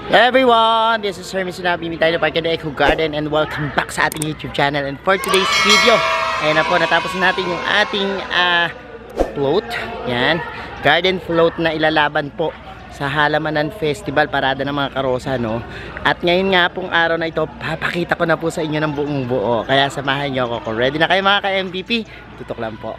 Everyone, this is Hermes Sinabi, tayo na Park and Echo Garden, and welcome back sa ating YouTube channel. And for today's video, ayun na po, natapos natin yung ating float. Yan, garden float na ilalaban po sa Halamanan Festival, parada ng mga karosa, no? At ngayon nga pong araw na ito, papakita ko na po sa inyo ng buong buo. Kaya samahan nyo ako. Kung ready na kayo mga ka-MVP, tutok lang po.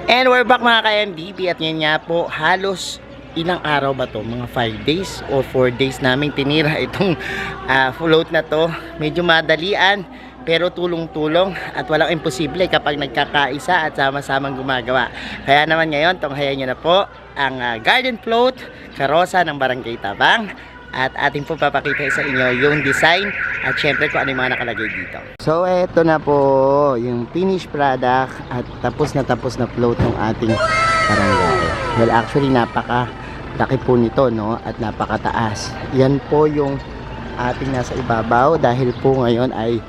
And we're back mga ka-MBB, at ngayon nga po, halos ilang araw ba to? Mga 5 days or 4 days namin tinira itong float na to. Medyo madalian pero tulong-tulong at walang imposible kapag nagkakaisa at sama-samang gumagawa. Kaya naman ngayon, tunghayan nyo na po ang garden float karosa ng Barangay Tabang. At ating po papakita sa inyo yung design at syempre kung ano yung mga nakalagay dito. So eto na po yung finished product at tapos na float ng ating barangay. Well, actually napaka laki po nito, no? At napakataas. Yan po yung ating nasa ibabaw dahil po ngayon ay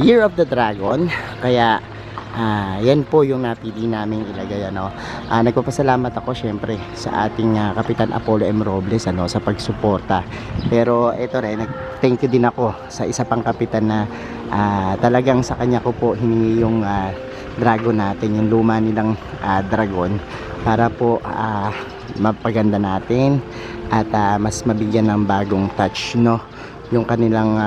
Year of the Dragon. Kaya yan po yung napili namin ilagay, ano. Nagpapasalamat ako syempre sa ating Kapitan Apollo M. Robles, ano, sa pagsuporta. Pero ito rin, thank you din ako sa isa pang kapitan na talagang sa kanya ko po hiningi yung dragon natin, yung luma nilang dragon, para po mapaganda natin at mas mabigyan ng bagong touch, no, yung kanilang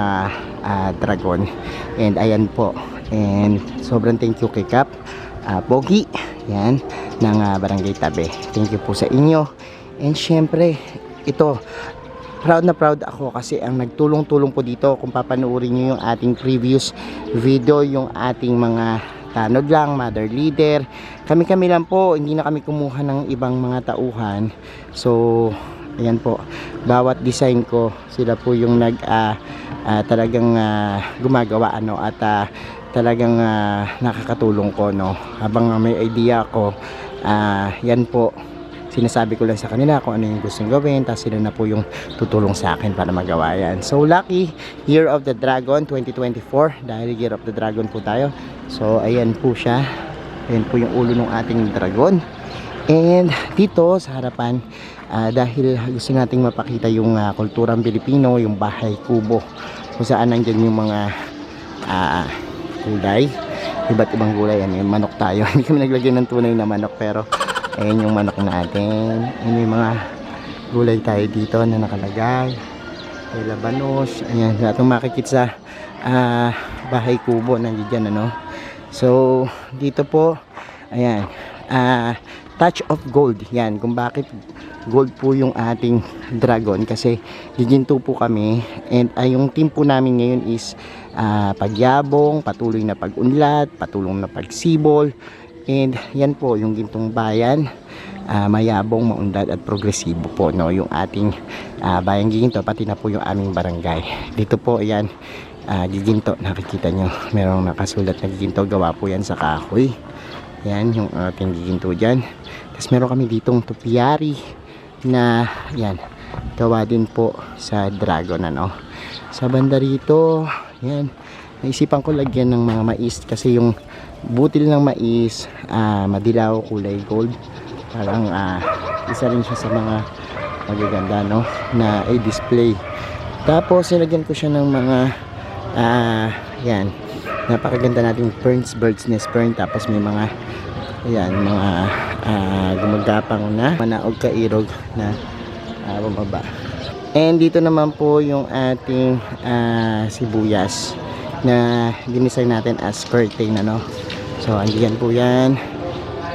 dragon. And ayan po. And sobrang thank you kay Kap Pogi, yan, ng Barangay Tabe. Thank you po sa inyo. And syempre ito, proud na proud ako kasi ang nagtulong-tulong po dito, kung papanoorin nyo yung ating previous video, yung ating mga tanod lang, mother leader, kami lang po, hindi na kami kumuha ng ibang mga tauhan. So ayan po, bawat design ko, sila po yung talagang gumagawa, ano, at talagang nakakatulong ko, no, habang may idea ako. Yan po, sinasabi ko lang sa kanila kung ano yung gustong gawin, tapos sila na po yung tutulong sa akin para magawa yan. So lucky Year of the Dragon 2024, dahil Year of the Dragon po tayo. So ayan po siya, ayan po yung ulo ng ating dragon. And dito sa harapan, dahil gusto nating mapakita yung kulturang Pilipino, yung bahay kubo, kung saan nandyan yung mga gulay, iba't ibang gulay. Yan, yung manok tayo. Hindi kami naglagay ng tunay na manok, pero ayan yung manok natin. Ayan yung mga gulay tayo dito na nakalagay. May labanos. Ayan, lahat ng makikita sa bahay kubo nandiyan, ano. So dito po, ayan, touch of gold. Yan, kung bakit gold po yung ating dragon, kasi giginto po kami. And yung team po namin ngayon is pagyabong, patuloy na pag-unlad, patulong na pagsibol. And yan po yung gintong bayan, mayabong, maunlad at progresibo po, no, yung ating bayang giginto, pati na po yung aming barangay. Dito po, yan, giginto, nakikita nyo, merong nakasulat na giginto, gawa po yan sa kahoy. Yan yung ating giginto dyan. Tapos meron kami ditong topiary na yan, gawa din po sa dragon, ano. Sa banda rito, yan, naisipan ko lagyan ng mga mais, kasi yung butil ng mais madilaw, kulay gold, parang isa rin siya sa mga magaganda, no, na i-display. Tapos nilagyan ko siya ng mga yan, napakaganda nating ferns, bird's nest fern. Tapos may mga ayan, mga gumagapang na manaog kairog na bumaba. And dito naman po yung ating sibuyas na dinisign natin as curtain, ano. So andiyan po yan,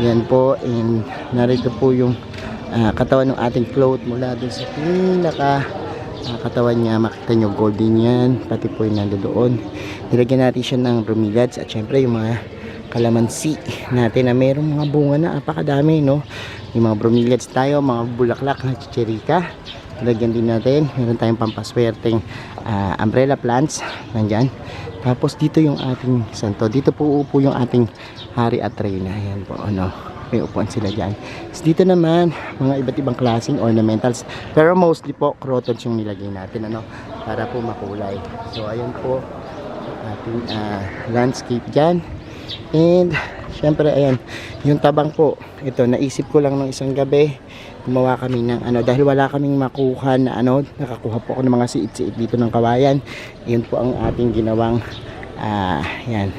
yan po. And narito po yung katawan ng ating float mula dun sa pinaka katawan niya. Makita nyo golden yan, pati po yung nandoon. Nilagyan natin siya ng bromeliads at syempre yung mga kalamansi natin na mayroong mga bunga na apakadami, no. Yung mga bromeliads tayo, mga bulaklak na chichirika. Lagyan din natin. Meron tayong pampaswerteng umbrella plants. Nandyan. Tapos dito yung ating santo. Dito po upo yung ating hari at reyna. Ayan po, ano. May upuan sila dyan. So, dito naman, mga iba't ibang klaseng ornamentals. Pero mostly po, crotons yung nilagay natin, ano. Para po makulay. So, ayan po. Ating landscape dyan. And, syempre, ayan. Yung tabang po. Ito, naisip ko lang ng isang gabi. Gumawa kami ng ano, dahil wala kaming makuha na ano, nakakuha po ako ng mga siit-siit dito ng kawayan. Yun po ang ating ginawang yan,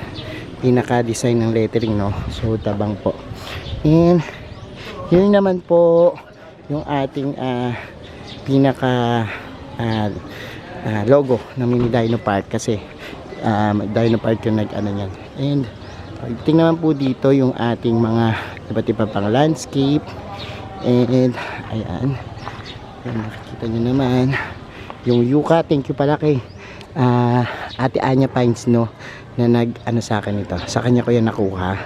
pinaka-design ng lettering, no. So tabang po. And yun naman po yung ating pinaka logo ng Mini Dino Park kasi Dino Park yung nag-ano niyan. And tingnan naman po dito yung ating mga iba't ibang pang landscape. And ayan, nakikita nyo naman yung yucca. Thank you pala kay Ate Anya Pines, no, na nag ano sa akin ito. Sa kanya ko yan nakuha.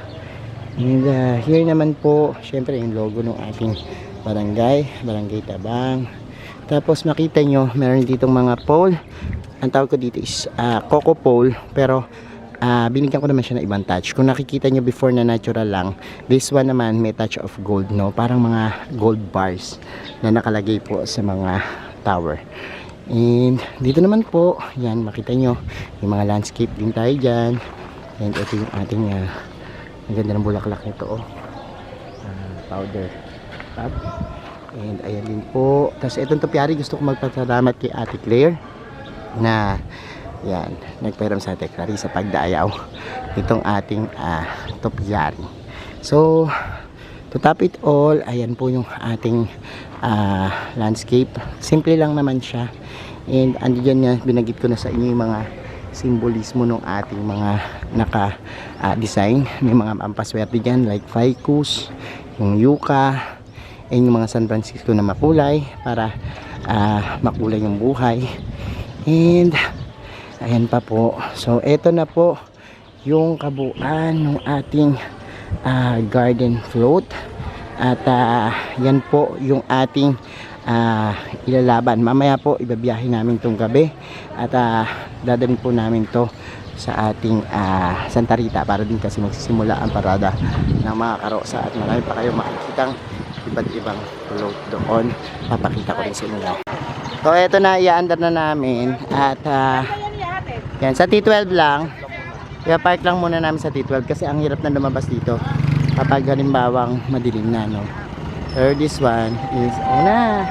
And here naman po syempre yung logo ng ating barangay Tabang. Tapos makita nyo meron ditong mga pole. Ang tawag ko dito is coco pole, pero binigyan ko naman siya ng ibang touch. Kung nakikita nyo before na natural lang, this one naman may touch of gold, no? Parang mga gold bars na nakalagay po sa mga tower. And dito naman po, yan, makita nyo yung mga landscape din tayo dyan. And ito yung ating ang ganda ng bulaklak nito, oh. Powder top. And ayan din po. Tapos itong topiary, gusto ko magpasalamat kay Ate Claire na yan, nagpairam sa atin sa pagdayaw itong ating topiary. So to top it all, ayan po yung ating landscape. Simple lang naman siya. And andyan nga, binagit ko na sa inyo yung mga simbolismo ng ating mga naka-design. May mga pampaswerte dyan like ficus, yung yucca, and yung mga San Francisco na makulay para makulay yung buhay. And ayan pa po. So eto na po yung kabuuan ng ating garden float. At yan po yung ating ilalaban. Mamaya po ibabiyahin namin tong gabi. At dadalhin po namin to sa ating Santa Rita para din kasi magsisimula ang parada ng mga karosa. At marami pa kayo makikitang iba't ibang float doon. Papakita ko rin sa inyo. So eto na, i-under na namin. At yan, sa T12 lang. Kaya park lang muna namin sa T12 kasi ang hirap na lumabas dito kapag halimbawang madilim na, no. So this one is, ayan na.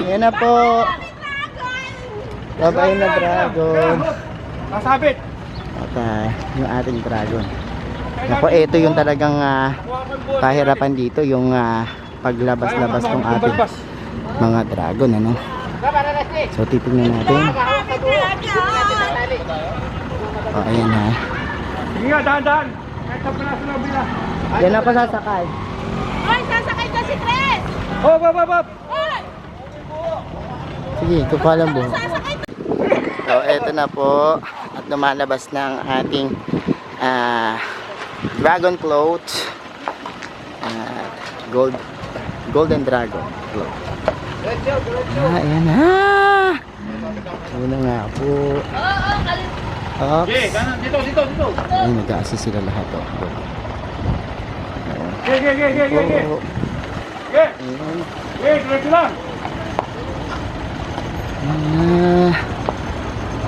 Ayan na po. Babay na dragon. Nasabit. At yung ating dragon. Naku, ito yung talagang kahirapan dito, yung paglabas-labas ng ating mga dragon, ano. So titingnan natin. O, ayan ha. Sige nga, dahan-dahan. Kahit na pala sa nabila. Yan na pa sasakay. Hoy, sasakay ka si Chris! Hop, hop, hop, hop. Hoy! Sige, kukuha mo. Sasakay! So eto na po. At lumalabas na ang ating dragon float. Golden dragon float. Ayan na. Ayan na nga po. Oops. Okay, kanan. Dito. Ayun, nag-a-assist sila lahat. Oh. Okay. Oh. Okay, Ayan. diretso lang.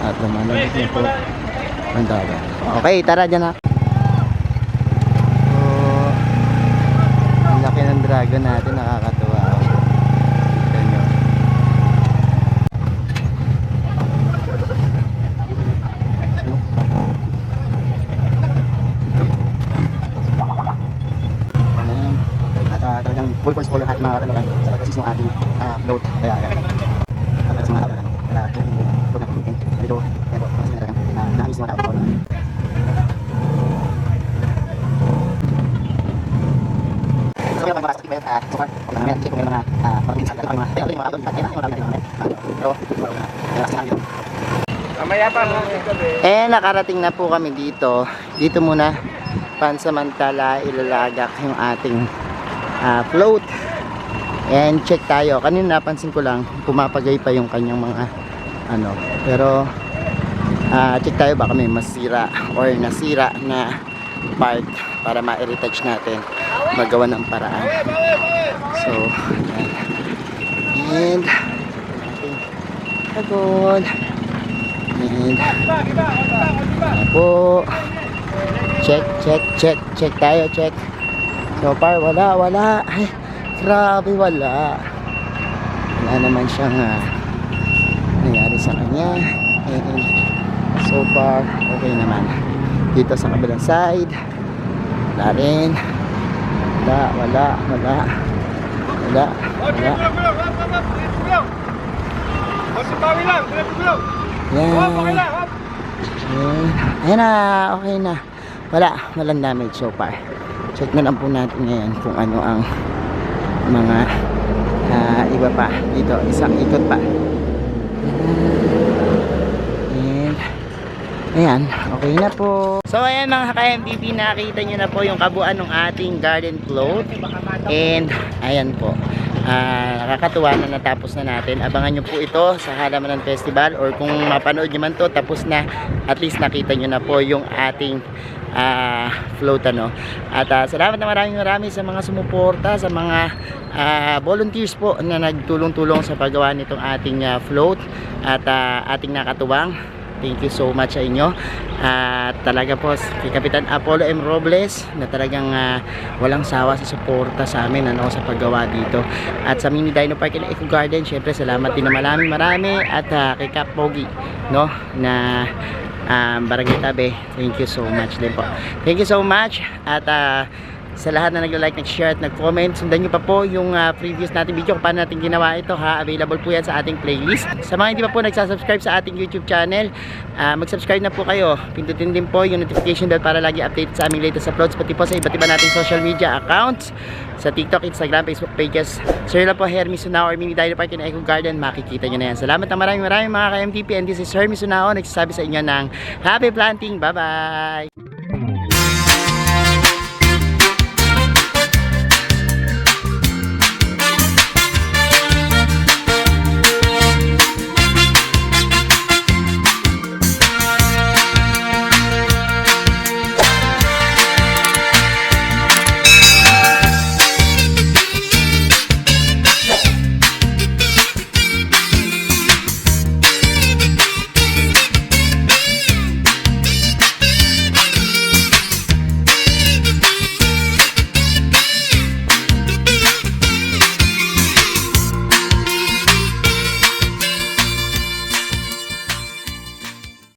At lumalabas na po ang dagat. Okay, tara dyan na. So, ang laki ng dragon natin, nakakatuwa. Tignan nyo. At talagang full force po lahat mga kalaban sa pag-assist ng ating float. Kaya sa mga dito, naamis mga tao. So, yung mga bastos ba so far, meron kiko may mga pag-ibig sa mga Mamaya pa, no? nakarating na po kami dito. Dito muna pansamantala ilalagak yung ating float. And check tayo. Kanina napansin ko lang, pumapagay pa yung kanyang mga ano. Pero check tayo baka may masira or nasira na part para ma-retouch natin. Magawa ng paraan. So, ayan. And pagod. And po. Check tayo, check. So far, wala. Ay, grabe, wala. Wala naman siyang nangyari sa kanya. And so far, okay naman. Dito sa kabilang side, wala rin. Wala. Yan. Ayan na, okay na. Walang damage so far. Check na lang po natin ngayon kung ano ang mga iba pa dito. Isang ikot pa. And ayan, okay na po. So ayan mga ka-MTP, nakita nyo na po yung kabuuan ng ating garden float. And ayan po, nakakatuwa na natapos na natin. Abangan nyo po ito sa Halamanan Festival, or kung mapanood nyo man to, tapos na, at least nakita nyo na po yung ating float ano. At salamat na maraming sa mga sumuporta, sa mga volunteers po na nagtulong-tulong sa paggawa nitong ating float at ating nakatuwang. Thank you so much sa inyo. Talaga po kay Kapitan Apollo M. Robles na talagang walang sawa sa suporta sa amin ano, sa paggawa dito. At sa Mini Dino Park and Eco Garden, syempre salamat din na marami. At kay Cap Pogi, no, na Barangay Tabe, thank you so much din po. Thank you so much. At sa lahat na nag-like, nag-share at nag-comment, sundan nyo pa po yung previous natin video kung paano natin ginawa ito ha. Available po yan sa ating playlist. Sa mga hindi pa po nagsasubscribe sa ating YouTube channel, mag-subscribe na po kayo. Pindutin din po yung notification bell para lagi update sa aming latest uploads, pati po sa iba't iba nating social media accounts, sa TikTok, Instagram, Facebook pages. Search lang po Hermes Sunao or Mini Dino Park and Eco Garden, makikita nyo na yan. Salamat na maraming mga ka-MTP, and this is Hermes Sunao, nagsasabi sa inyo ng happy planting. Bye bye.